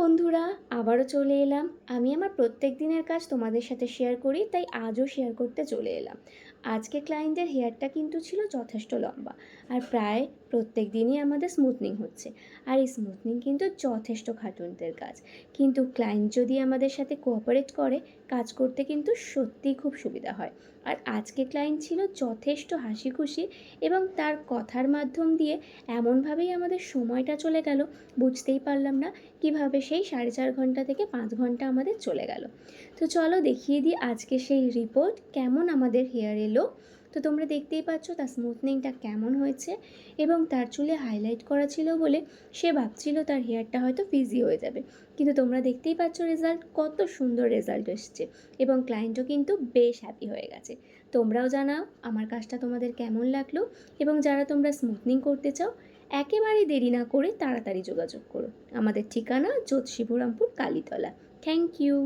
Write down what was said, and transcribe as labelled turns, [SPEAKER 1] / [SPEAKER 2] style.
[SPEAKER 1] বন্ধুরা, আবারও চলে এলাম। আমি আমার প্রত্যেক দিনের কাজ তোমাদের সাথে শেয়ার করি, তাই আজও শেয়ার করতে চলে এলাম। আজকে ক্লায়েন্টের হেয়ারটা কিন্তু ছিল যথেষ্ট লম্বা, আর প্রায় প্রত্যেক দিনই আমাদের স্মুথনিং হচ্ছে। আর এই স্মুথনিং কিন্তু যথেষ্ট খাটুনির কাজ, কিন্তু ক্লায়েন্ট যদি আমাদের সাথে কোঅপারেট করে, কাজ করতে কিন্তু সত্যিই খুব সুবিধা হয়। আর আজকে ক্লায়েন্ট ছিল যথেষ্ট হাসি খুশি, এবং তার কথার মাধ্যম দিয়ে এমনভাবেই আমাদের সময়টা চলে গেল, বুঝতেই পারলাম না কিভাবে সেই 4.5 ঘন্টা থেকে 5 ঘন্টা আমাদের চলে গেল। তো চলো দেখিয়ে দিই আজকে সেই রিপোর্ট কেমন আমাদের হেয়ার এলো। তো তোমরা দেখতেই পাচ্ছ তার স্মুথনিংটা কেমন হয়েছে, এবং তার চুলে হাইলাইট করা ছিল বলে সে ভাবছিল তার হেয়ারটা হয়তো ফ্রিজি হয়ে যাবে, কিন্তু তোমরা দেখতেই পাচ্ছ রেজাল্ট, কত সুন্দর রেজাল্ট এসছে, এবং ক্লায়েন্টও কিন্তু বেশ হ্যাপি হয়ে গেছে। তোমরাও জানাও আমার কাজটা তোমাদের কেমন লাগলো, এবং যারা তোমরা স্মুথনিং করতে চাও একেবারেই দেরি না করে তাড়াতাড়ি যোগাযোগ করো। আমাদের ঠিকানা যোধশিবরামপুর, কালীতলা। Thank you.